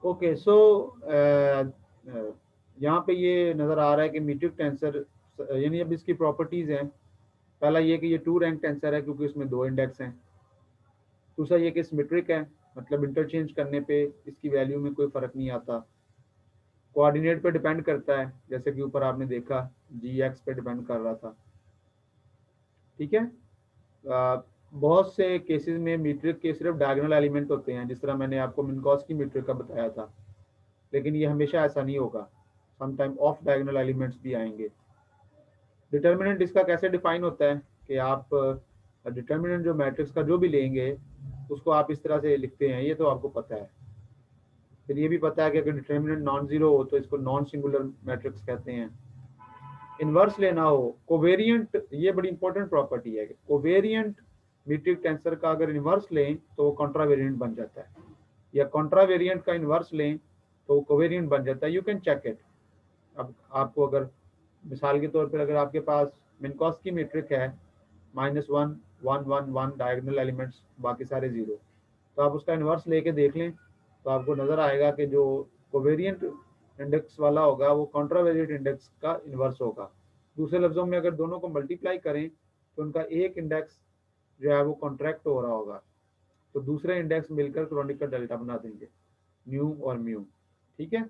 Okay so यहाँ पे ये नज़र आ रहा है कि मीट्रिक टेंसर, यानी अब इसकी प्रॉपर्टीज़ हैं। पहला ये कि ये 2 रैंक टेंसर है क्योंकि इसमें 2 इंडेक्स हैं। दूसरा ये कि सिमेट्रिक है, मतलब इंटरचेंज करने पे इसकी वैल्यू में कोई फ़र्क नहीं आता। कोऑर्डिनेट पे डिपेंड करता है, जैसे कि ऊपर आपने देखा जी एक्स पे डिपेंड कर रहा था। ठीक है। बहुत से केसेस में मीट्रिक के सिर्फ डायगोनल एलिमेंट होते हैं, जिस तरह मैंने आपको मिनकॉस की मीट्रिक का बताया था, लेकिन ये हमेशा ऐसा नहीं होगा। समटाइम ऑफ डायगोनल एलिमेंट्स भी आएंगे। डिटर्मिनेंट इसका कैसे डिफाइन होता है कि आप डिटर्मिनेंट जो मैट्रिक्स का जो भी लेंगे उसको आप इस तरह से लिखते हैं, ये तो आपको पता है। फिर ये भी पता है कि अगर डिटर्मिनेंट नॉन जीरो हो तो इसको नॉन सिंगुलर मैट्रिक्स कहते हैं। इनवर्स लेना हो, कोवेरिएंट, ये बड़ी इंपॉर्टेंट प्रॉपर्टी है कि कोवेरिएंट मीट्रिक टेंसर का अगर इनवर्स लें तो वो कॉन्ट्रावेरिएंट बन जाता है, या कॉन्ट्रावेरिएंट का इनवर्स लें तो वो कोवेरिएंट बन जाता है। You can check it. अब आपको अगर मिसाल के तौर पर अगर आपके पास मिनकॉस की मीट्रिक है -1 1 1 1 डायगोनल एलिमेंट्स, बाकी सारे जीरो, तो आप उसका इन्वर्स लेके देख लें तो आपको नज़र आएगा कि जो कोवेरिएंट इंडेक्स वाला होगा वो कॉन्ट्रावेरिएंट इंडेक्स का इन्वर्स होगा। दूसरे लफ्ज़ों में अगर दोनों को मल्टीप्लाई करें तो उनका एक इंडेक्स जो है वो कॉन्ट्रैक्ट हो रहा होगा, तो दूसरे इंडेक्स मिलकर क्रोनिकल डेल्टा बना देंगे, न्यू और म्यू। ठीक है।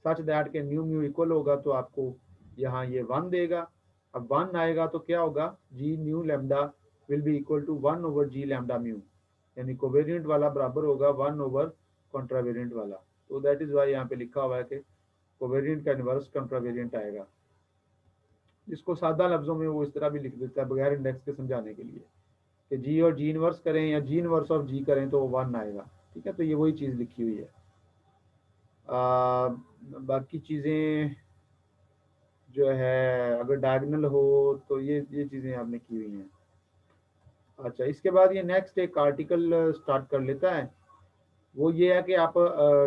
सच दैट के न्यू म्यू इक्वल होगा तो आपको यहाँ ये 1 देगा। अब 1 आएगा तो क्या होगा, g nu lambda will be equal to 1 over g lambda mu, यानी कोवेरिएंट वाला बराबर होगा 1 ओवर कॉन्ट्रावेरिएंट वाला। तो दैट इज वाई यहाँ पे लिखा हुआ है कि कोवेरिएंट का इनवर्स कॉन्ट्रावेरिएंट आएगा। इसको सादा लफ्जों में वो इस तरह भी लिख देता है बगैर इंडेक्स के समझाने के लिए कि जी और जी इनवर्स करें या जी इनवर्स ऑफ जी करें तो 1 आएगा। ठीक है, तो ये वही चीज़ लिखी हुई है। बाकी चीज़ें जो है अगर डायगोनल हो तो ये चीज़ें आपने की हुई हैं। अच्छा, इसके बाद ये नेक्स्ट एक आर्टिकल स्टार्ट कर लेता है। वो ये है कि आप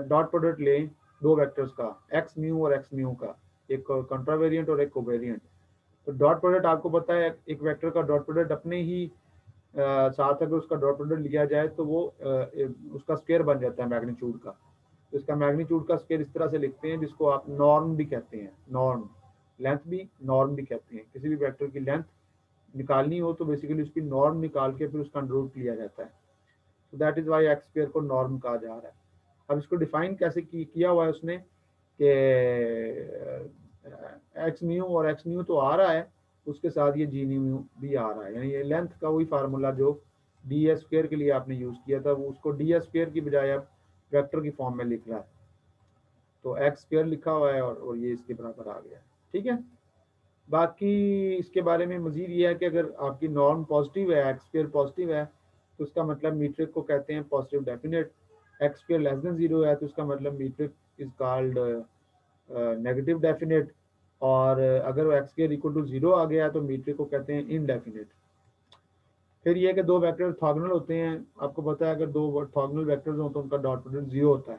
डॉट प्रोडक्ट लें दो वेक्टर्स का, एक्स म्यू और एक्स म्यू का, एक कॉन्ट्रावेरिएंट और एक कोवेरिएंट। तो डॉट प्रोडक्ट आपको पता है, एक वेक्टर का डॉट प्रोडक्ट अपने ही साथ अगर उसका डॉट प्रोडक्ट लिया जाए तो वो उसका स्क्वायर बन जाता है मैग्नीट्यूड का। तो इसका मैग्नीट्यूड का स्क्वायर इस तरह से लिखते हैं, जिसको आप नॉर्म भी कहते हैं। नॉर्म, लेंथ भी नॉर्म भी कहते हैं। किसी भी वेक्टर की लेंथ निकालनी हो तो बेसिकली उसकी नॉर्म निकाल के फिर उसका रूट लिया जाता है। तो that is Y X square को नॉर्म कहा जा रहा है। अब इसको डिफाइन कैसे किया हुआ है उसने कि एक्स म्यू और एक्स म्यू तो आ रहा है, उसके साथ ये जी म्यू भी आ रहा है, यानी ये लेंथ का वही फार्मूला जो डी एस स्क्वायर के लिए आपने यूज़ किया था, वो उसको डी एस स्क्वायर की बजाय अब वेक्टर की फॉर्म में लिख रहा है। तो एक्स स्क्वायर लिखा हुआ है और ये इसके बराबर आ गया। ठीक है। बाकी इसके बारे में मजीद ये है कि अगर आपकी नॉर्म पॉजिटिव है, एक्स स्क्वायर पॉजिटिव है, तो उसका मतलब मीट्रिक को कहते हैं positive definite. X square less than zero है तो उसका मतलब metric is called negative definite. और अगर x square equal to zero आ गया तो मीट्रिक को कहते हैं इनडेफिनेट। फिर ये कि दो वेक्टर ऑर्थोगोनल होते हैं। आपको पता है अगर दो ऑर्थोगोनल वेक्टर्स हो तो उनका डॉट प्रोडक्ट जीरो होता है।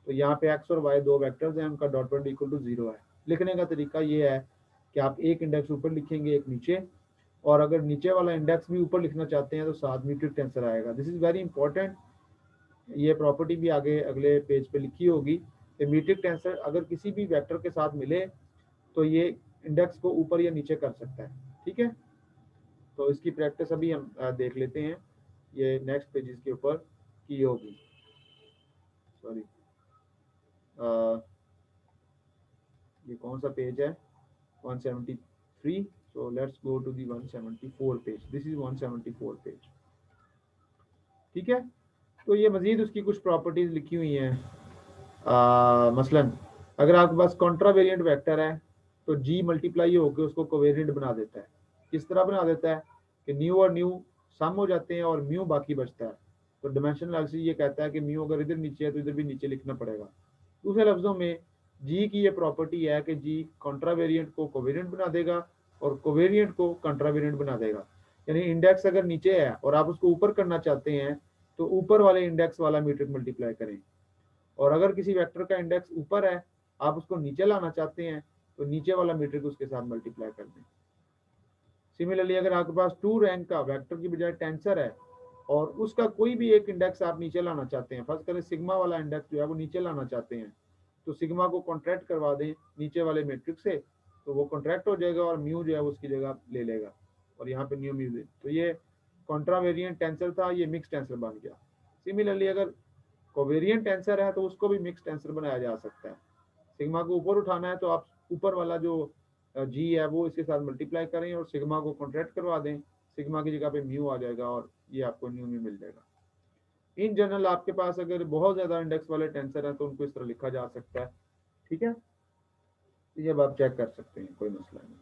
तो यहाँ पे एक्स और वाई दो वेक्टर्स हैं, उनका dot product equal to zero है। लिखने का तरीका ये है कि आप एक इंडेक्स ऊपर लिखेंगे एक नीचे, और अगर नीचे वाला इंडेक्स भी ऊपर लिखना चाहते हैं तो साथ मीट्रिक टेंसर आएगा। This is very important. ये प्रॉपर्टी भी आगे अगले पेज पे लिखी होगी कि मीट्रिक टेंसर अगर किसी भी वेक्टर के साथ मिले तो ये इंडेक्स को ऊपर या नीचे कर सकता है। ठीक है, तो इसकी प्रैक्टिस अभी हम देख लेते हैं। ये नेक्स्ट पेजेस के ऊपर की होगी। सॉरी, ये कौन सा पेज है, 173। so let's go to the 174 page. this is 174 page. ठीक है, तो ये मजीद उसकी कुछ प्रॉपर्टीज लिखी हुई हैं। मसलन अगर आपके पास कॉन्ट्रावेरिएंट वेक्टर है तो जी मल्टीप्लाई होकर उसको कोवेरिएंट बना देता है। किस तरह बना देता है कि न्यू और न्यू सम हो जाते हैं और म्यू बाकी बचता है। तो डिमेंशनल एनालिसिस ये कहता है कि म्यू अगर इधर नीचे है तो इधर भी नीचे लिखना पड़ेगा। दूसरे लफ्जों में जी की ये प्रॉपर्टी है कि जी कॉन्ट्रावेरिएंट को कोवेरिएंट बना देगा और कोवेरिएंट को कॉन्ट्रावेरिएंट बना देगा। यानी इंडेक्स अगर नीचे है और आप उसको ऊपर करना चाहते हैं तो ऊपर वाले इंडेक्स वाला मीट्रिक मल्टीप्लाई करें, और अगर किसी वेक्टर का इंडेक्स ऊपर है आप उसको नीचे लाना चाहते हैं तो नीचे वाला मीट्रिक उसके साथ मल्टीप्लाई कर दें। सिमिलरली अगर आपके पास 2 रैंक का वेक्टर की बजाय टेंसर है और उसका कोई भी एक इंडेक्स आप नीचे लाना चाहते हैं, फर्स्ट करें सिग्मा वाला इंडेक्स जो है वो नीचे लाना चाहते हैं, तो सिग्मा को कॉन्ट्रैक्ट करवा दें नीचे वाले मैट्रिक्स से, तो वो कॉन्ट्रैक्ट हो जाएगा और म्यू जो है उसकी जगह ले लेगा और यहाँ पे न्यू म्यू दे, तो ये कॉन्ट्रावेरिएंट टेंसर था, ये मिक्स टेंसर बन गया। सिमिलरली अगर कोवेरिएंट टेंसर है तो उसको भी मिक्स टेंसर बनाया जा सकता है। सिग्मा को ऊपर उठाना है तो आप ऊपर वाला जो जी है वो इसके साथ मल्टीप्लाई करें और सिग्मा को कॉन्ट्रैक्ट करवा दें, सिग्मा की जगह पे म्यू आ जाएगा और ये आपको न्यू म्यू मिल जाएगा। इन जनरल आपके पास अगर बहुत ज्यादा इंडेक्स वाले टेंसर हैं तो उनको इस तरह लिखा जा सकता है। ठीक है, ये अब आप चेक कर सकते हैं, कोई मसला नहीं।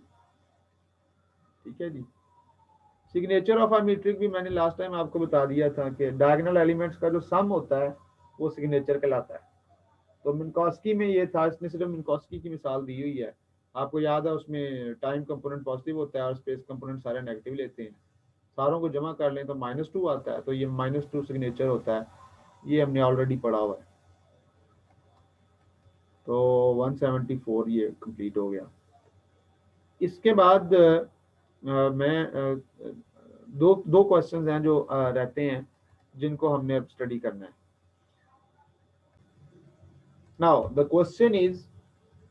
ठीक है जी। सिग्नेचर ऑफ अ मीट्रिक भी मैंने लास्ट टाइम आपको बता दिया था कि डायगोनल एलिमेंट्स का जो सम होता है वो सिग्नेचर कहलाता है। तो मिन्कोस्की में ये था, इसने सिर्फ मिन्कोस्की की मिसाल दी हुई है। आपको याद है उसमें टाइम कंपोनेंट पॉजिटिव होता है और स्पेस कंपोनेंट सारे नेगेटिव लेते हैं, सारों को जमा कर लें तो -2 आता है, तो ये -2 सिग्नेचर होता है, ये हमने ऑलरेडी पढ़ा हुआ है। तो 174 ये कंप्लीट हो गया। इसके बाद मैं दो दो क्वेश्चंस हैं जो रहते हैं जिनको हमने अब स्टडी करना है। Now the question is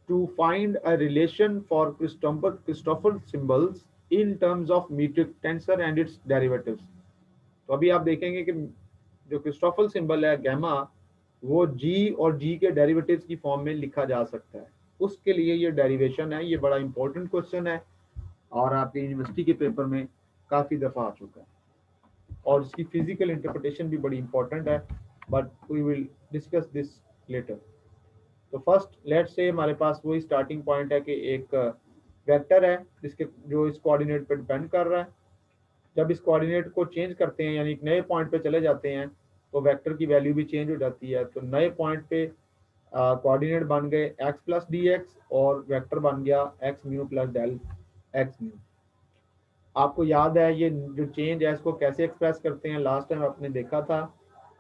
to find a relation for Christoffel symbols in terms of metric tensor and its derivatives। तो अभी आप देखेंगे कि जो क्रिस्टोफल सिंबल है गैमा, वो जी और जी के डेरिवेटिव्स की फॉर्म में लिखा जा सकता है। उसके लिए ये डेरिवेशन है, ये बड़ा इंपॉर्टेंट क्वेश्चन है और आपके यूनिवर्सिटी के पेपर में काफ़ी दफ़ा आ चुका है और इसकी फिजिकल इंटरप्रिटेशन भी बड़ी इंपॉर्टेंट है, but we will discuss this later. तो फर्स्ट लेट्स से हमारे पास वही स्टार्टिंग पॉइंट है कि एक वेक्टर है जिसके जो इस कोऑर्डिनेट पे डिपेंड कर रहा है। जब इस कोऑर्डिनेट को चेंज करते हैं यानी एक नए पॉइंट पे चले जाते हैं तो वेक्टर की वैल्यू भी चेंज हो जाती है। तो नए पॉइंट पे कोऑर्डिनेट बन गए एक्स प्लस डी एक्स और वेक्टर बन गया X mu plus del X mu. आपको याद है ये जो चेंज है इसको कैसे एक्सप्रेस करते हैं, लास्ट टाइम आपने देखा था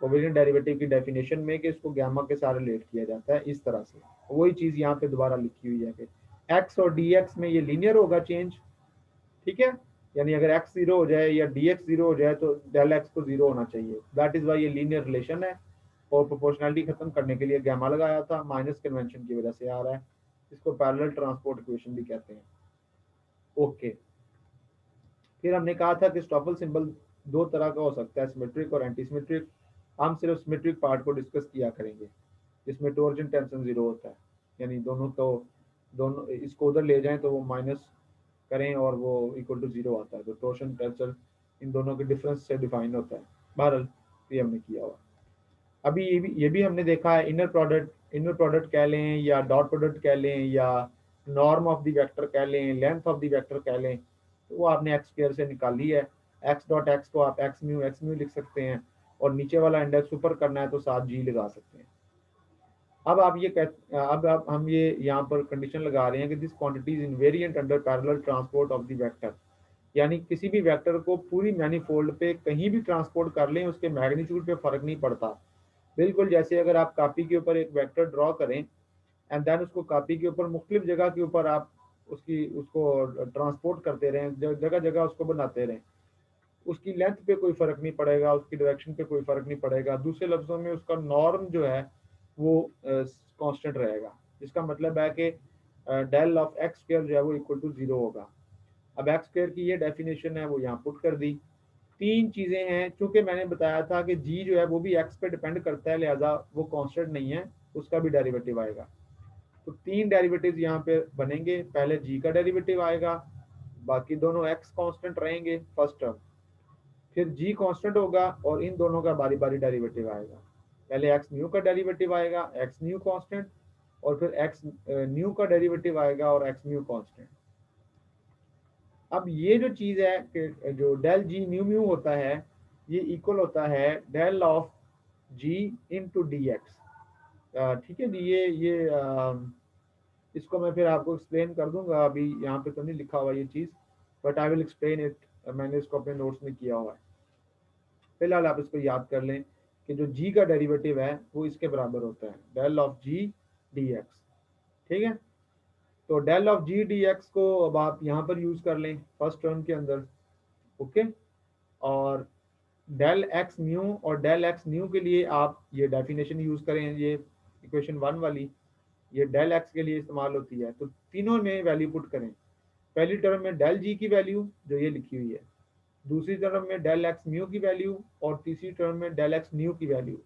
कोवेरिएंट डेरिवेटिव की डेफिनेशन में कि इसको गामा के साथ रिलेट किया जाता है इस तरह से। वही चीज़ यहाँ पे दोबारा लिखी हुई है कि एक्स और डी एक्स में ये लीनियर होगा चेंज। ठीक है, यानी अगर एक्स जीरो हो जाए या डी एक्स जीरो हो जाए तो डेल एक्स को जीरो होना चाहिए, दैट इज वाई ये लीनियर रिलेशन है। और प्रोपोर्शनलिटी खत्म करने के लिए गामा लगाया था, माइनस कन्वेंशन की वजह से आ रहा है, इसको पैरेलल ट्रांसपोर्ट इक्वेशन भी कहते हैं। ओके, फिर हमने कहा था कि स्टॉफल सिंबल दो तरह का हो सकता है, सिमेट्रिक और एंटी सिमेट्रिक। हम सिर्फ सिमेट्रिक पार्ट को डिस्कस किया करेंगे जिसमें टॉर्जन टेंशन जीरो होता है, यानी दोनों इसको उधर ले जाएं तो वो माइनस करें और वो इक्वल टू जीरो आता है, तो टॉर्जन टेंशन इन दोनों के डिफरेंस से डिफाइन होता है। बहरहाल ये हमने किया हुआ। अभी ये भी हमने देखा है, इनर प्रोडक्ट कह लें या डॉट प्रोडक्ट कह लें या नॉर्म ऑफ द वेक्टर कह लें, लेंथ ऑफ द वेक्टर कह लें, तो वो आपने एक्स स्क्वायर से निकाली है। एक्स डॉट एक्स को आप एक्स म्यू लिख सकते हैं और नीचे वाला इंडेक्स ऊपर करना है तो साथ जी लगा सकते हैं। अब आप ये अब आप हम ये यहाँ पर कंडीशन लगा रहे हैं कि this quantity is invariant under parallel transport of the vector, यानी किसी भी वेक्टर को पूरी मैनीफोल्ड पे कहीं भी ट्रांसपोर्ट कर लें उसके मैग्नीट्यूड पे फर्क नहीं पड़ता। बिल्कुल जैसे अगर आप कॉपी के ऊपर एक वेक्टर ड्रॉ करें एंड देन उसको कॉपी के ऊपर मुख्तलिफ जगह के ऊपर आप उसको ट्रांसपोर्ट करते रहें, जगह जगह उसको बनाते रहें, उसकी लेंथ पे कोई फर्क नहीं पड़ेगा, उसकी डायरेक्शन पे कोई फर्क नहीं पड़ेगा। दूसरे लफ्जों में उसका नॉर्म जो है वो कांस्टेंट रहेगा, जिसका मतलब है कि डेल ऑफ एक्स स्क्वायर जो है वो इक्वल टू जीरो होगा। अब एक्स स्क्वायर की ये डेफिनेशन है वो यहाँ पुट कर दी। तीन चीजें हैं, चूंकि मैंने बताया था कि जी जो है वो भी एक्स पे डिपेंड करता है, लिहाजा वो कांस्टेंट नहीं है, उसका भी डेरिवेटिव आएगा। तो तीन डेरिवेटिव यहाँ पे बनेंगे, पहले जी का डेरिवेटिव आएगा, बाकी दोनों एक्स कांस्टेंट रहेंगे फर्स्ट टर्म, फिर जी कांस्टेंट होगा और इन दोनों का बारी बारी डेरिवेटिव आएगा। पहले एक्स न्यू का डेरिवेटिव आएगा, एक्स न्यू कांस्टेंट, और फिर एक्स न्यू का डेरिवेटिव आएगा और एक्स न्यू कांस्टेंट। अब ये जो चीज है कि जो डेल जी न्यू म्यू होता है ये इक्वल होता है del of G into D X. ठीक है जी, इसको मैं फिर आपको एक्सप्लेन कर दूंगा, अभी यहाँ पे तो नहीं लिखा हुआ ये चीज़, but I will explain it, मैंने इसको अपने नोट्स में किया हुआ है। फिलहाल आप इसको याद कर लें कि जो g का डेरिवेटिव है वो इसके बराबर होता है del of G D X. ठीक है, तो del of G D X को अब आप यहाँ पर यूज कर लें फर्स्ट टर्म के अंदर। ओके, और डेल एक्स म्यू और डेल एक्स न्यू के लिए आप ये डेफिनेशन यूज करें, ये इक्वेशन 1 वाली, ये डेल एक्स के लिए इस्तेमाल होती है। तो तीनों में वैल्यू पुट करें। पहली टर्म में डेल जी की वैल्यू जो ये लिखी हुई है, दूसरी टर्म में डेल एक्स म्यू की वैल्यू, और तीसरी टर्म में डेल एक्स न्यू की वैल्यू।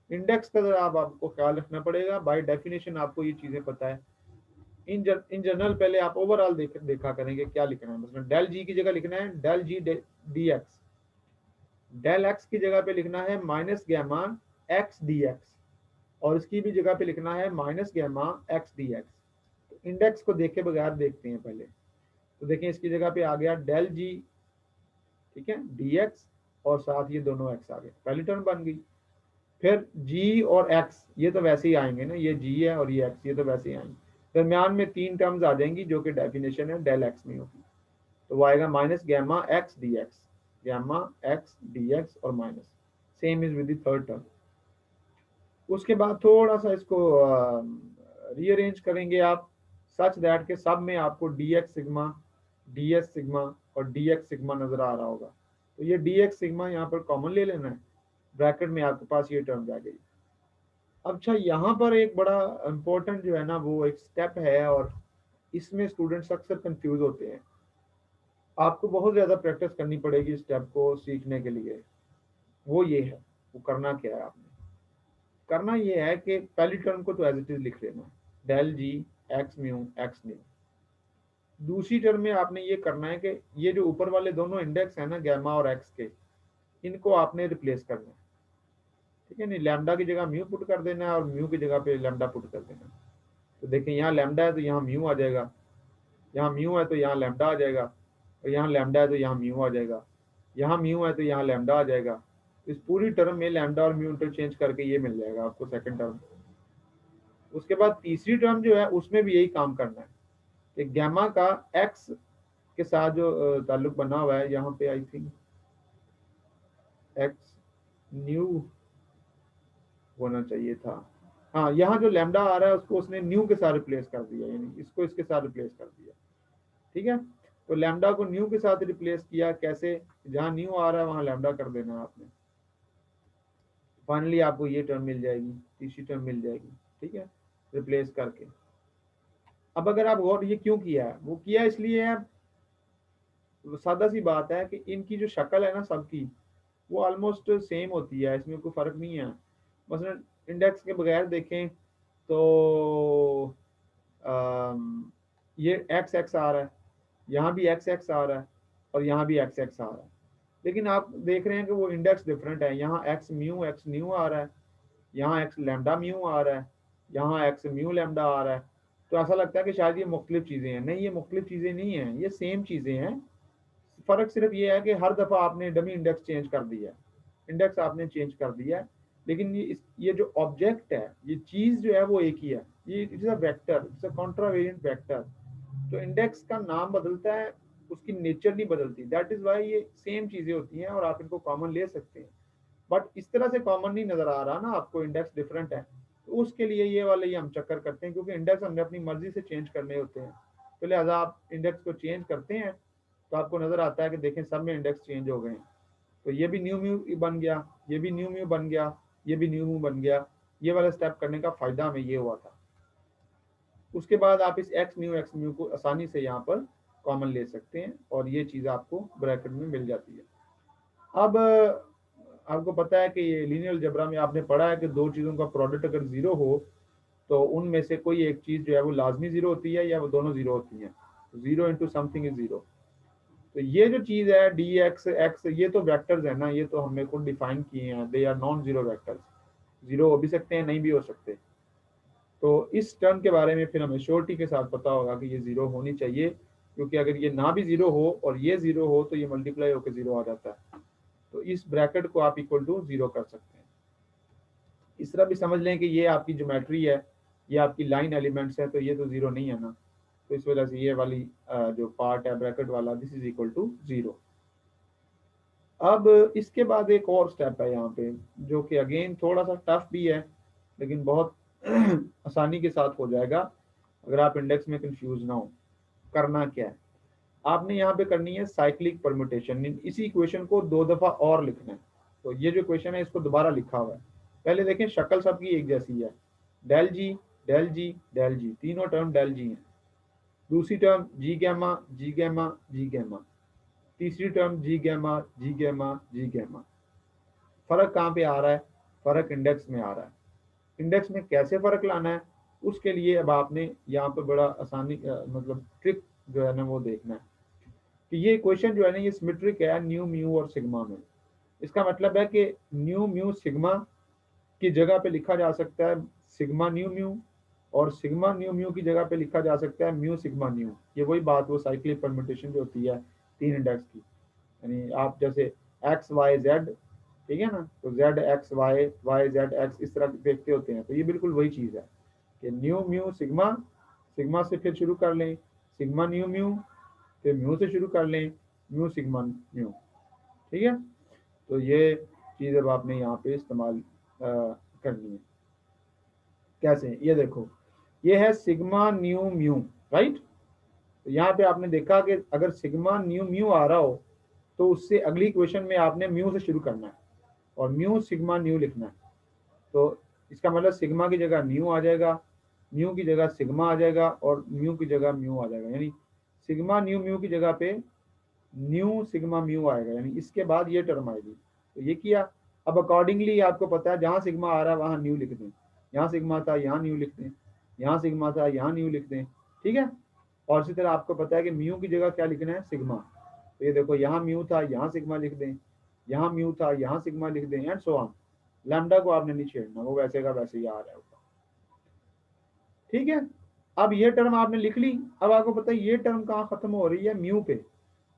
इंडेक्स का जरा आपको ख्याल रखना पड़ेगा, बाय डेफिनेशन आपको ये चीजें पता है। इन जनरल पहले आप ओवरऑल देखा करेंगे क्या लिखना है। मतलब डेल जी की जगह लिखना है del G D X, del X की जगह पे लिखना है minus gamma x D x, और इसकी भी जगह पे लिखना है minus gamma x D X. Index को देखे बगैर देखते हैं पहले। तो देखें इसकी जगह पे आ गया डेल जी, ठीक है, डी एक्स, और साथ ये दोनों एक्स आ गए, पहली टर्म बन गई। फिर जी और एक्स ये तो वैसे ही आएंगे ना, ये जी है और ये एक्स, ये तो वैसे ही आएंगे। दरम्यान में तीन टर्म्स आ जाएंगी जो कि डेफिनेशन है डेल एक्स में होगी। तो वो आएगा minus gamma x D x, gamma x D x और minus, same is with the third term. उसके बाद थोड़ा सा इसको रीअरेंज करेंगे आप, सच दैट के सब में आपको D x sigma, D S sigma और डी एक्स सिग्मा नजर आ रहा होगा। तो ये डी एक्स सिग्मा यहाँ पर कॉमन ले लेना है, ब्रैकेट में आपके पास ये टर्म आ गई। अच्छा, यहाँ पर एक बड़ा इम्पोर्टेंट जो है ना वो एक स्टेप है, और इसमें स्टूडेंट्स अक्सर कंफ्यूज होते हैं। आपको बहुत ज़्यादा प्रैक्टिस करनी पड़ेगी इस स्टेप को सीखने के लिए। वो ये है, वो करना क्या है आपने, करना ये है कि पहली टर्म को तो एज इट इज लिख लेना, डेल जी एक्स म्यू एक्स म्यू। दूसरी टर्म में आपने ये करना है कि ये जो ऊपर वाले दोनों इंडेक्स है ना गैमा और एक्स के, इनको आपने रिप्लेस करना है, ठीक है। नहीं, लैम्डा की जगह म्यू पुट कर देना है और म्यू की जगह पे लैम्डा पुट कर देना है। तो देखें यहाँ लैम्डा है तो यहाँ म्यू आ जाएगा, यहाँ म्यू है तो यहाँ लैम्डा आ जाएगा, और यहाँ लैम्डा है तो यहाँ म्यू आ जाएगा, यहाँ म्यू है तो यहाँ लैम्डा आ जाएगा। इस पूरी टर्म में लैम्डा और म्यू इंटरचेंज करके ये मिल जाएगा आपको सेकंड टर्म। उसके बाद तीसरी टर्म जो है उसमें भी यही काम करना है कि गैमा का एक्स के साथ जो ताल्लुक बना हुआ है यहाँ पे, आई थिंक एक्स न्यू होना चाहिए था। हाँ, यहाँ जो लैम्डा आ रहा है उसको उसने न्यू के साथ रिप्लेस कर दिया, यानी इसको इसके साथ रिप्लेस कर दिया, ठीक है। तो लैम्डा को न्यू के साथ रिप्लेस किया कैसे, जहाँ न्यू आ रहा है वहाँ लैम्डा कर देना है आपने। फाइनली आपको ये टर्म मिल जाएगी, तीसरी टर्म मिल जाएगी, ठीक है, रिप्लेस करके। अब अगर आप गौर, ये क्यों किया है, वो किया इसलिए है, सादा सी बात है कि इनकी जो शक्ल है ना सबकी, वो ऑलमोस्ट सेम होती है, इसमें कोई फ़र्क नहीं है। मसलन इंडेक्स के बगैर देखें तो ये एक्स एक्स आ रहा है, यहाँ भी एक्स एक्स आ रहा है, और यहाँ भी एक्स एक्स आ रहा है। लेकिन आप देख रहे हैं कि वो इंडेक्स डिफरेंट है, यहाँ एक्स न्यू आ रहा है, यहाँ एक्स लैम्डा म्यू आ रहा है, यहाँ एक्स म्यू लैम्डा आ रहा है। तो ऐसा लगता है कि शायद ये मुख्तलिफ चीज़ें हैं, नहीं, ये मुख्तलिफ चीज़ें नहीं हैं, ये सेम चीज़ें हैं। फ़र्क सिर्फ ये है कि हर दफ़ा आपने डमी इंडेक्स चेंज कर दिया है, इंडेक्स आपने चेंज कर दिया है, लेकिन ये जो ऑब्जेक्ट है, ये चीज़ जो है वो एक ही है। ये it is a vector, it's a contravariant vector. तो इंडेक्स का नाम बदलता है, उसकी नेचर नहीं बदलती। दैट इज़ वाई ये सेम चीज़ें होती हैं और आप इनको कॉमन ले सकते हैं। बट इस तरह से कॉमन नहीं नज़र आ रहा ना आपको, इंडेक्स डिफरेंट है, तो उसके लिए ये वाले ही हम चक्कर करते हैं, क्योंकि इंडेक्स हमने अपनी मर्जी से चेंज करने होते हैं। तो लिहाजा आप इंडेक्स को चेंज करते हैं तो आपको नज़र आता है कि देखें सब में इंडेक्स चेंज हो गए हैं। तो ये भी न्यू म्यू बन गया, ये भी न्यू म्यू बन गया, ये भी न्यू म्यू बन गया। ये वाला स्टेप करने का फ़ायदा हमें ये हुआ था। उसके बाद आप इस एक्स म्यू को आसानी से यहाँ पर कॉमन ले सकते हैं, और ये चीज़ आपको ब्रैकेट में मिल जाती है। अब आपको पता है कि ये लीनियर अलजेब्रा में आपने पढ़ा है कि दो चीज़ों का प्रोडक्ट अगर ज़ीरो हो तो उनमें से कोई एक चीज़ जो है वो लाजमी ज़ीरो होती है, या वो दोनों ज़ीरो होती हैं। Zero into something is zero. तो ये जो चीज़ है डी एक्स एक्स, ये तो वेक्टर्स है ना, ये तो हमने खुद डिफाइन किए हैं, they are non zero vectors. Zero हो भी सकते हैं, नहीं भी हो सकते। तो इस टर्म के बारे में फिर हमें श्योरिटी के साथ पता होगा कि ये ज़ीरो होनी चाहिए, क्योंकि अगर ये ना भी ज़ीरो हो और ये ज़ीरो हो तो ये मल्टीप्लाई होकर ज़ीरो आ जाता है। तो इस ब्रैकेट को आप इक्वल टू ज़ीरो कर सकते हैं। इस तरह भी समझ लें कि ये आपकी ज्योमेट्री है, ये आपकी लाइन एलिमेंट्स है, तो ये तो ज़ीरो नहीं है ना। तो इस वजह से ये वाली जो पार्ट है ब्रैकेट वाला, this is equal to zero. अब इसके बाद एक और स्टेप है यहाँ पे, जो कि अगेन थोड़ा सा टफ भी है, लेकिन बहुत आसानी के साथ हो जाएगा अगर आप इंडेक्स में कंफ्यूज ना हो। करना क्या है, आपने यहाँ पे करनी है साइक्लिक परम्यूटेशन। इसी इक्वेशन को दो दफ़ा और लिखना है। तो ये जो क्वेश्चन है इसको दोबारा लिखा हुआ है। पहले देखें शक्ल सबकी एक जैसी है, डेल जी डेल जी डेल जी, तीनों टर्म डेल जी हैं। दूसरी टर्म जी गैमा जी गैमा जी गैमा, तीसरी टर्म जी गैमा जी गैमा जी गैमा। फर्क कहाँ पे आ रहा है? फर्क इंडेक्स में आ रहा है। इंडेक्स में कैसे फर्क लाना है उसके लिए अब आपने यहाँ पे बड़ा आसानी मतलब ट्रिक जो है ना वो देखना है कि ये क्वेश्चन जो है ना ये सिमेट्रिक है न्यू म्यू और सिग्मा में। इसका मतलब है कि न्यू म्यू सिग्मा की जगह पे लिखा जा सकता है सिग्मा न्यू म्यू, और सिग्मा न्यू म्यू की जगह पे लिखा जा सकता है म्यू सिग्मा न्यू। ये वही बात, वो साइक्लिक परम्यूटेशन जो होती है तीन इंडेक्स की, यानी आप जैसे एक्स वाई जेड, ठीक है ना, तो Z X Y Y Z X इस तरह देखते होते हैं, तो ये बिल्कुल वही चीज़ है कि न्यू म्यू सिग्मा, सिग्मा से फिर शुरू कर लें सिग्मा न्यू म्यू, फिर म्यू से शुरू कर लें म्यू सिग्मा म्यू। ठीक है, तो ये चीज़ अब आपने यहाँ पे इस्तेमाल करनी है। कैसे? ये देखो, ये है सिग्मा न्यू म्यू, राइट। तो यहाँ पे आपने देखा कि अगर सिग्मा न्यू म्यू आ रहा हो तो उससे अगली इक्वेशन में आपने म्यू से शुरू करना है और म्यू सिग्मा न्यू लिखना है। तो इसका मतलब सिग्मा की जगह न्यू आ जाएगा, म्यू की जगह सिग्मा आ जाएगा और म्यू की जगह म्यू आ जाएगा, यानी सिग्मा न्यू म्यू की जगह पे न्यू सिग्मा म्यू आएगा, यानी इसके बाद ये टर्म आएगी। तो ये किया। अब अकॉर्डिंगली आपको पता है जहाँ सिग्मा आ रहा है वहाँ न्यू लिख दें, यहाँ सिग्मा था यहाँ न्यू लिख दें, यहाँ सिग्मा था यहाँ न्यू लिख दें। ठीक है, और इसी तरह आपको पता है कि म्यू की जगह क्या लिखना है? सिग्मा। तो ये देखो यहाँ म्यू था यहाँ सिग्मा लिख दें, यहाँ म्यू था यहाँ सिग्मा लिख दें एंड सो ऑन। लैम्डा को आपने नहीं छेड़ना, वो वैसे का वैसे ही आ रहा है ऊपर। ठीक है, अब ये टर्म आपने लिख ली। अब आपको पता है ये टर्म कहाँ खत्म हो रही है? म्यू पे।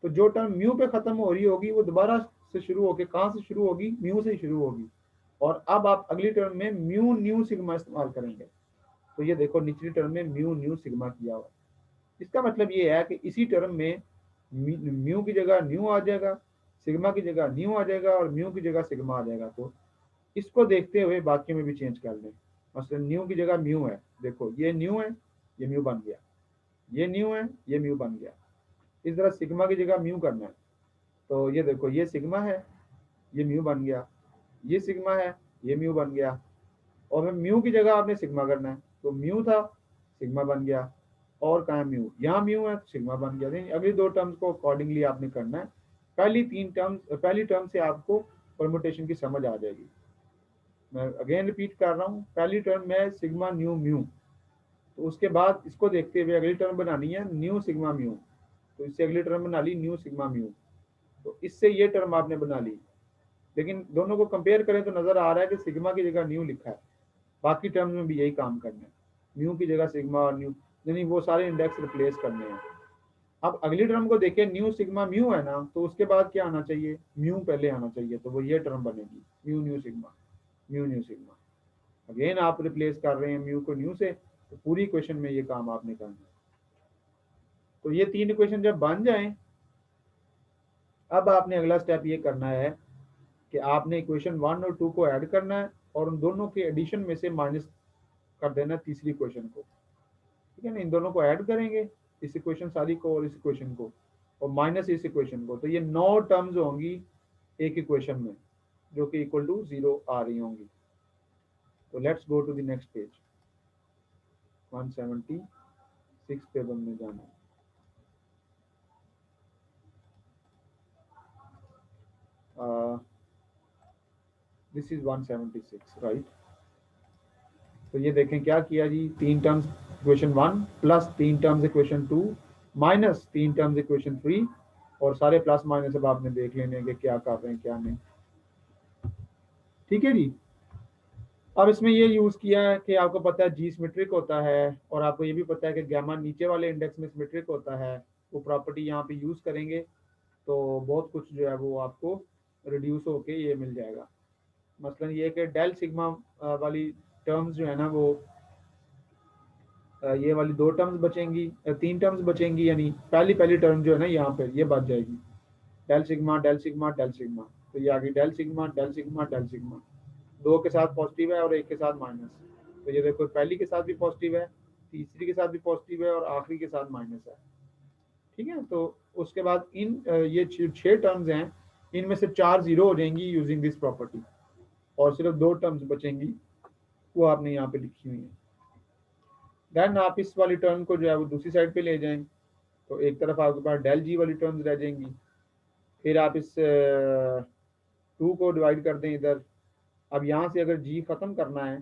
तो जो टर्म म्यू पे खत्म हो रही होगी वो दोबारा से शुरू होगी, कहाँ से शुरू होगी? म्यू से ही शुरू होगी। और अब आप अगली टर्म में म्यू न्यू सिग्मा इस्तेमाल करेंगे। तो ये देखो निचली टर्म में म्यू न्यू सिग्मा किया हुआ है। इसका मतलब ये है कि इसी टर्म में म्यू की जगह न्यू आ जाएगा, सिग्मा की जगह न्यू आ जाएगा और म्यू की जगह सिग्मा आ जाएगा। तो इसको देखते हुए बाकी में भी चेंज कर लें। मसलन न्यू की जगह म्यू है, देखो ये न्यू है ये म्यू बन गया, ये न्यू है ये म्यू बन गया। इस तरह सिग्मा की जगह म्यू करना है। तो ये देखो ये सिग्मा है ये म्यू बन गया, ये सिग्मा है ये म्यू बन गया, और फिर म्यू की जगह आपने सिग्मा करना है। तो म्यू था सिग्मा बन गया, और कहाँ म्यू? यहाँ म्यू है तो सिग्मा बन गया। नहीं, अगली दो टर्म्स को अकॉर्डिंगली आपने करना है। पहली टर्म से आपको परमुटेशन की समझ आ जाएगी। मैं अगेन रिपीट कर रहा हूँ, पहली टर्म में सिग्मा न्यू म्यू, तो उसके बाद इसको देखते हुए अगली टर्म बनानी है न्यू सिग्मा म्यू, तो इससे अगली टर्म बना ली न्यू सिग्मा म्यू। तो इससे ये टर्म आपने बना ली, लेकिन दोनों को कंपेयर करें तो नजर आ रहा है कि सिग्मा की जगह न्यू लिखा है। बाकी टर्म्स में भी यही काम करना है, म्यू की जगह सिग्मा और न्यू, यानी वो सारे इंडेक्स रिप्लेस करने हैं। अब अगली टर्म को देखें, न्यू सिग्मा म्यू है ना, तो उसके बाद क्या आना चाहिए? म्यू पहले आना चाहिए, तो वो ये टर्म बनेगी mu new sigma, mu new sigma. Again आप रिप्लेस कर रहे हैं म्यू को न्यू से, तो पूरी इक्वेशन में ये काम आपने करना है। तो ये तीन इक्वेशन जब बन जाएं, अब आपने अगला स्टेप ये करना है कि आपने इक्वेशन 1 और 2 को ऐड करना है और उन दोनों के एडिशन में से माइनस कर देना है तीसरी इक्वेशन को। ठीक है ना, इन दोनों को ऐड करेंगे, इस इक्वेशन सारी को और इस इक्वेशन को, और माइनस इस इक्वेशन को, तो ये 9 टर्म्स होंगी एक इक्वेशन में जो कि इक्वल टू 0 आ रही होंगी। तो let's go to the next page, 176 पे बनने जाना है। This is 176, right. तो ये देखें क्या किया जी, तीन टर्म्स इक्वेशन 1 प्लस तीन टर्म्स इक्वेशन 2 माइनस तीन टर्म्स इक्वेशन 3, और सारे प्लस माइनस अब आपने देख लेने कि क्या कर रहे हैं क्या नहीं। ठीक है जी। अब इसमें ये यूज़ किया है कि आपको पता है जी सिमेट्रिक होता है, और आपको ये भी पता है कि गामा नीचे वाले इंडेक्स में सिमेट्रिक होता है। वो प्रॉपर्टी यहाँ पे यूज़ करेंगे तो बहुत कुछ जो है वो आपको रिड्यूस होके ये मिल जाएगा। मसलन ये कि डेल सिग्मा वाली टर्म्स जो है ना वो ये वाली दो टर्म्स बचेंगी, तीन टर्म्स बचेंगी, यानी पहली पहली टर्म जो है ना यहाँ पे ये बच जाएगी, del sigma del sigma del sigma. तो ये आ गई del sigma del sigma del sigma, दो के साथ पॉजिटिव है और एक के साथ माइनस। तो ये देखो पहली के साथ भी पॉजिटिव है, तीसरी के साथ भी पॉजिटिव है और आखिरी के साथ माइनस है। ठीक है, तो उसके बाद इन ये छह टर्म्स हैं, इनमें से 4 जीरो हो जाएंगी यूजिंग दिस प्रॉपर्टी, और सिर्फ 2 टर्म्स बचेंगी, वो आपने यहाँ पे लिखी हुई है। देन आप इस वाली टर्म को जो है वो दूसरी साइड पे ले जाएं, तो एक तरफ आपके पास डेल जी वाली टर्म्स रह जाएंगी। फिर आप इस 2 को डिवाइड कर दें इधर। अब यहाँ से अगर जी ख़त्म करना है,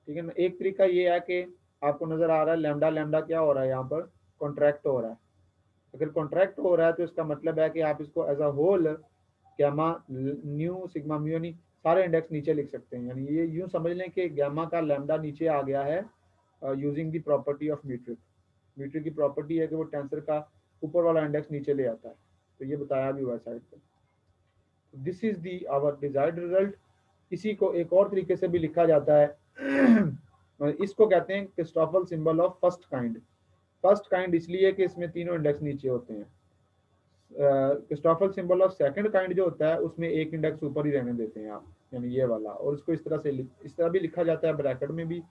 ठीक है ना, एक तरीका ये है कि आपको नज़र आ रहा है लैम्डा लैम्डा क्या हो रहा है यहाँ पर, कॉन्ट्रैक्ट हो रहा है। अगर कॉन्ट्रैक्ट हो रहा है तो इसका मतलब है कि आप इसको as a whole gamma nu sigma mu यानी सारे इंडेक्स नीचे लिख सकते हैं। यानी ये यूं समझ लें कि गैमा का लैम्डा नीचे आ गया है using the property of metric. Metric की प्रॉपर्टी है कि वो टेंसर का ऊपर वाला इंडेक्स नीचे ले आता है, तो ये बताया भी हुआ साइड पर। This is the our desired result. इसी को एक और तरीके से भी लिखा जाता है इसको कहते हैं Christoffel symbol of first kind. First kind इसलिए कि इसमें तीनों इंडेक्स नीचे होते हैं। Christoffel symbol of second kind जो होता है उसमें एक इंडेक्स ऊपर ही रहने देते हैं आप, यानी ये वाला, और इसको इस तरह से इस तरह भी लिखा जाता है ब्रैकेट में भी,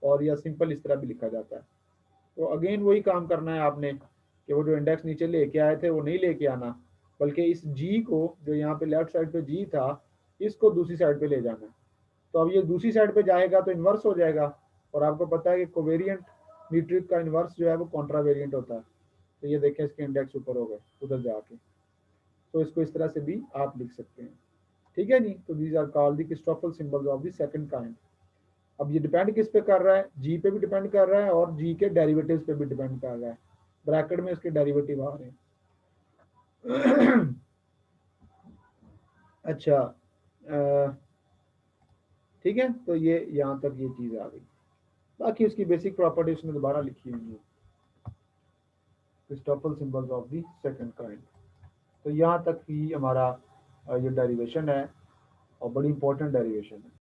और या सिंपल इस तरह भी लिखा जाता है। तो अगेन वही काम करना है आपने कि वो जो इंडेक्स नीचे लेके आए थे वो नहीं लेके आना, बल्कि इस जी को जो यहाँ पे लेफ्ट साइड पे जी था इसको दूसरी साइड पे ले जाना है। तो अब ये दूसरी साइड पे जाएगा तो इन्वर्स हो जाएगा, और आपको पता है कि कोवेरिएंट मीट्रिक का इन्वर्स जो है वो कॉन्ट्रावेरिएंट होता है। तो ये देखें इसके इंडेक्स ऊपर हो गए उधर जाके, तो इसको इस तरह से भी आप लिख सकते हैं। ठीक है जी, तो these are called the Christoffel symbols of the second kind. अब ये डिपेंड किस पे कर रहा है, जी पे भी डिपेंड कर रहा है और जी के डेरिवेटिव्स पे भी डिपेंड कर रहा है। ब्रैकेट में इसके डेरिवेटिव आ रहे हैं। अच्छा, ठीक है, तो ये यहाँ तक ये चीज़ आ गई। बाकी उसकी बेसिक प्रॉपर्टी उसने दोबारा लिखी हुई है, Christoffel symbols of the second kind. तो यहाँ तक ही हमारा ये डेरिवेशन है, और बड़ी इंपॉर्टेंट डेरिवेशन है।